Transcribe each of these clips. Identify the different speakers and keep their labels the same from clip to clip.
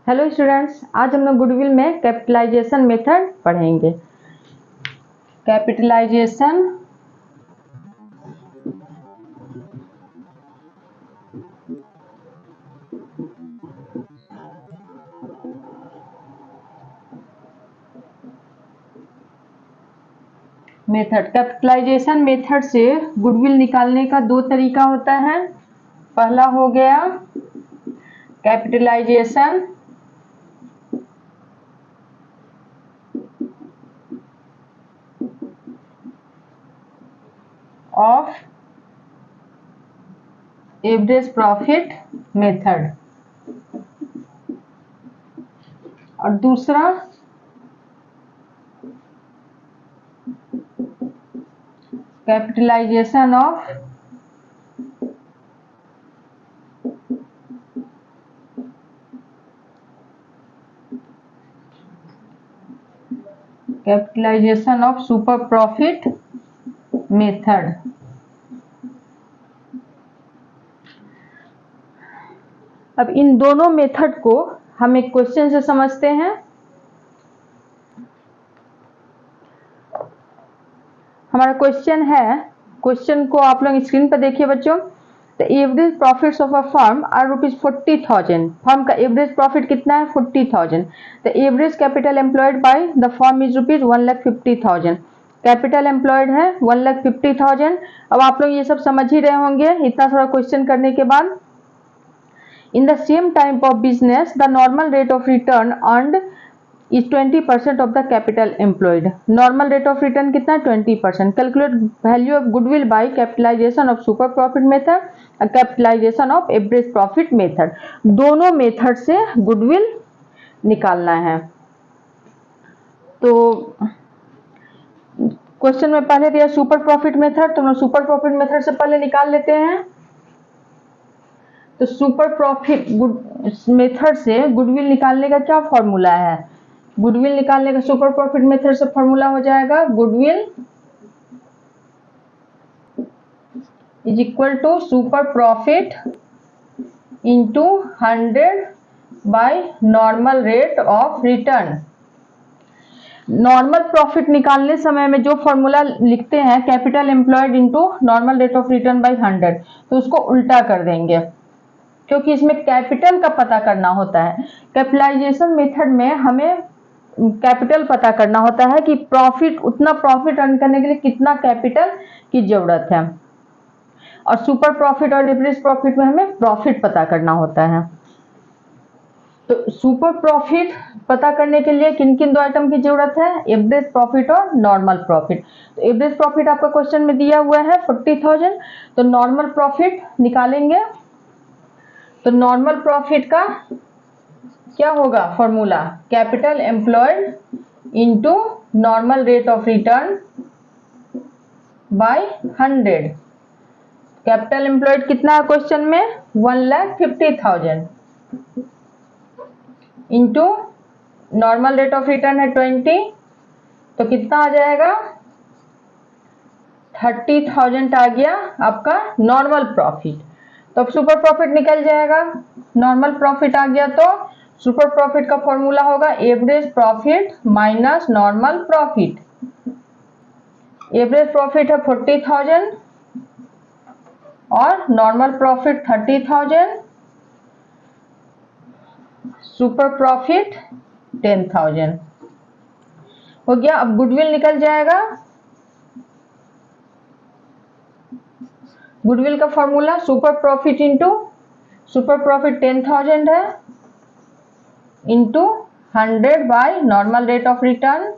Speaker 1: Hello students, आज हम लोग गुडविल में कैपिटलाइजेशन मेथड पढ़ेंगे। कैपिटलाइजेशन मेथड से गुडविल निकालने का दो तरीका होता है। पहला हो गया capitalisation of average profit method और दूसरा capitalisation of super profit method. अब इन दोनों मेथड को हम एक क्वेश्चन से समझते हैं। हमारा क्वेश्चन है, क्वेश्चन को आप लोग स्क्रीन पर देखिए बच्चों। The average profits of a firm are ₹40,000। Firm का एवरेज प्रॉफिट कितना है? 40,000। The average capital employed by the firm is ₹1,50,000। Capital employed है 1,50,000। अब आप लोग ये सब समझ ही रहे होंगे इतना सारा क्वेश्चन करने के बाद। In the same type of business, the normal rate of return earned is 20% of the capital employed. Normal rate of return कितना? 20%. Calculate value of goodwill by capitalization of super profit method और capitalization of average profit method. दोनों method से goodwill निकालना है। तो question में पहले दिया सुपर प्रॉफिट मेथड, तो हम सुपर प्रॉफिट मेथड से पहले निकाल लेते हैं। तो सुपर प्रॉफिट मेथड से गुडविल निकालने का क्या फॉर्मूला है? गुडविल निकालने का सुपर प्रॉफिट मेथड से फॉर्मूला हो जाएगा goodwill is equal to super profit into 100 by normal rate of return. Normal profit निकालने समय में जो फॉर्मूला लिखते हैं capital employed into normal rate of return by 100, तो उसको उल्टा कर देंगे क्योंकि इसमें कैपिटल का पता करना होता है। कैपिटलाइजेशन मेथड में हमें कैपिटल पता करना होता है कि प्रॉफिट, उतना प्रॉफिट अर्न करने के लिए कितना कैपिटल की जरूरत है, और सुपर प्रॉफिट और एवरेज प्रॉफिट में हमें प्रॉफिट पता करना होता है। तो सुपर प्रॉफिट पता करने के लिए किन किन दो आइटम की जरूरत है? एवरेज प्रॉफिट और नॉर्मल प्रॉफिट। तो एवरेज प्रॉफिट आपका क्वेश्चन में दिया हुआ है 40,000, तो नॉर्मल प्रॉफिट निकालेंगे। तो नॉर्मल प्रॉफिट का क्या होगा formula? Capital employed into normal rate of return by 100। Capital employed कितना है क्वेश्चन में? 1,50,000 into normal rate of return है 20, तो कितना आ जाएगा? 30,000 आ गया आपका नॉर्मल प्रॉफिट। तो अब सुपर प्रॉफिट निकल जाएगा। नॉर्मल प्रॉफिट आ गया तो सुपर प्रॉफिट का फॉर्मूला होगा average profit minus normal profit. Average profit है 40,000 और नॉर्मल प्रॉफिट 30,000, सुपर प्रॉफिट 10,000 हो गया। अब गुडविल निकल जाएगा। गुडविल का formula super profit into super profit 10,000 है into 100 by normal rate of return,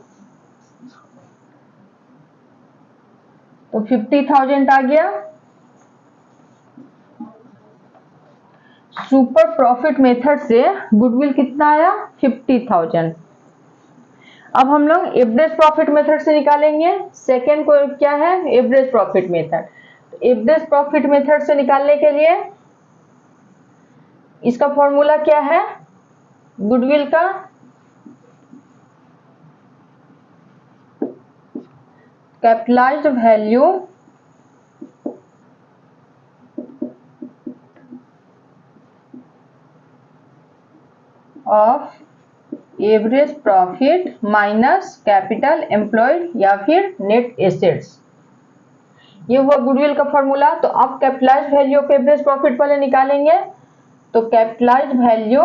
Speaker 1: तो 50,000 आ गया। सुपर प्रॉफिट मेथड से गुडविल कितना आया? 50,000। अब हम लोग एवरेज प्रॉफिट मेथड से निकालेंगे। सेकेंड को क्या है? Average profit method. Average profit method से निकालने के लिए इसका फॉर्मूला क्या है? गुडविल का capitalised value of average profit minus capital employed या फिर नेट एसेट्स। ये हुआ गुडविल का फॉर्मूला। तो आप capitalised value of average profit पहले निकालेंगे। तो capitalised value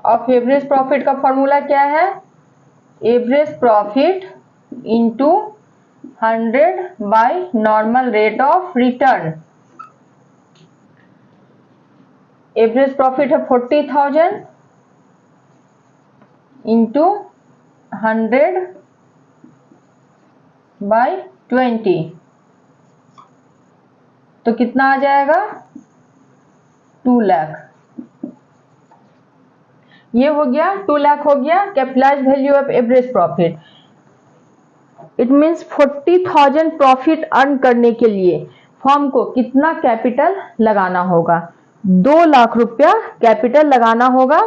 Speaker 1: of average profit का फॉर्मूला क्या है? Average profit into 100 by normal rate of return. Average profit है 40,000 इंटू 100 बाय 20, तो कितना आ जाएगा? 2 लाख। ये हो गया 2 लाख हो गया capitalised value of average profit. It means 40,000 profit earn करने के लिए फर्म को कितना कैपिटल लगाना होगा? 2 लाख रुपया कैपिटल लगाना होगा।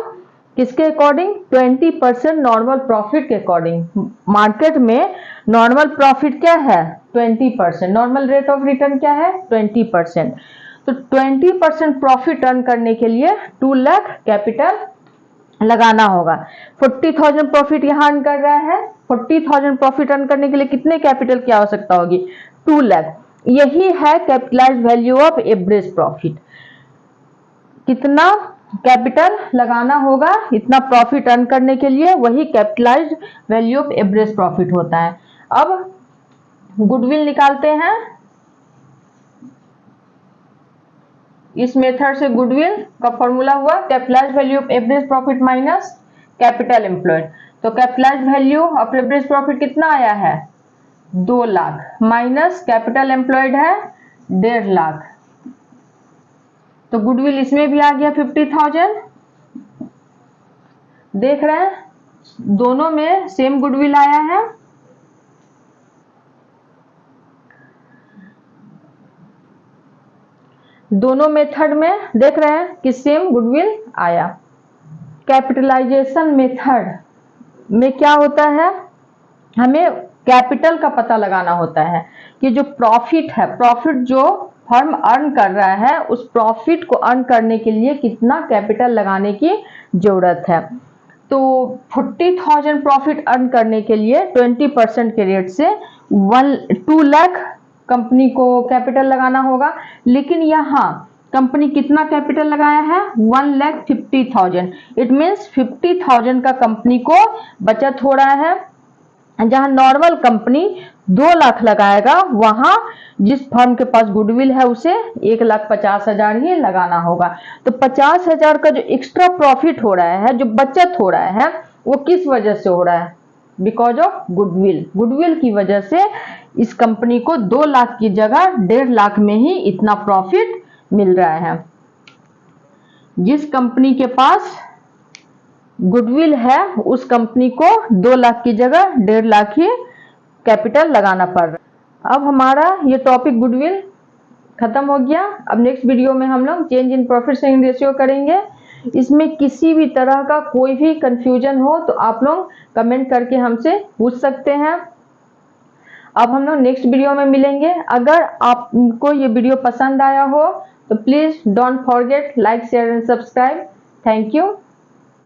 Speaker 1: किसके अकॉर्डिंग? 20% नॉर्मल प्रॉफिट के अकॉर्डिंग। मार्केट में नॉर्मल प्रॉफिट क्या है? 20%। नॉर्मल रेट ऑफ रिटर्न क्या है? 20%। तो 20% प्रॉफिट अर्न करने के लिए 2 लाख कैपिटल लगाना होगा। 40,000 प्रॉफिट यहाँ अर्न कर रहा है। 40,000 प्रॉफिट अर्न करने के लिए कितने कैपिटल की आवश्यकता होगी? 2 लाख। यही है capitalised value of average profit. कितना कैपिटल लगाना होगा इतना प्रॉफिट अर्न करने के लिए, वही capitalised value of average profit होता है। अब गुडविल निकालते हैं। इस मेथड से गुडविल का फॉर्मूला हुआ capitalised value of average profit minus capital employed. तो capitalised value of average profit कितना आया है? 2 लाख माइनस कैपिटल एम्प्लॉयड है 1.5 लाख। तो गुडविल इसमें भी आ गया 50,000। देख रहे हैं दोनों में सेम गुडविल आया है। दोनों मेथड में देख रहे हैं कि सेम गुडविल आया। कैपिटलाइजेशन मेथड में क्या होता है? हमें कैपिटल का पता लगाना होता है कि जो प्रॉफिट है, प्रॉफिट जो फर्म अर्न कर रहा है, उस प्रॉफिट को अर्न करने के लिए कितना कैपिटल लगाने की जरूरत है। तो 40,000 प्रॉफिट अर्न करने के लिए 20% के रेट से 2 लाख कंपनी को कैपिटल लगाना होगा। लेकिन यहाँ कंपनी कितना कैपिटल लगाया है? 1,50,000। इट मीन्स 50,000 का कंपनी को बचत हो रहा है। जहां नॉर्मल कंपनी 2 लाख लगाएगा, वहां जिस फर्म के पास गुडविल है उसे 1,50,000 ही लगाना होगा। तो 50,000 का जो एक्स्ट्रा प्रॉफिट हो रहा है, जो बचत हो रहा है, वो किस वजह से हो रहा है? Because of goodwill. गुडविल की वजह से इस कंपनी को 2 लाख की जगह 1.5 लाख में ही इतना प्रॉफिट मिल रहा है। जिस कंपनी के पास गुडविल है उस कंपनी को 2 लाख की जगह 1.5 लाख ही कैपिटल लगाना पड़ रहा है। अब हमारा ये टॉपिक गुडविल खत्म हो गया। अब नेक्स्ट वीडियो में हम लोग change in profit sharing ratio करेंगे। इसमें किसी भी तरह का कोई भी कंफ्यूजन हो तो आप लोग कमेंट करके हमसे पूछ सकते हैं। अब हम लोग नेक्स्ट वीडियो में मिलेंगे। अगर आपको ये वीडियो पसंद आया हो तो please don't forget like share and subscribe. Thank you.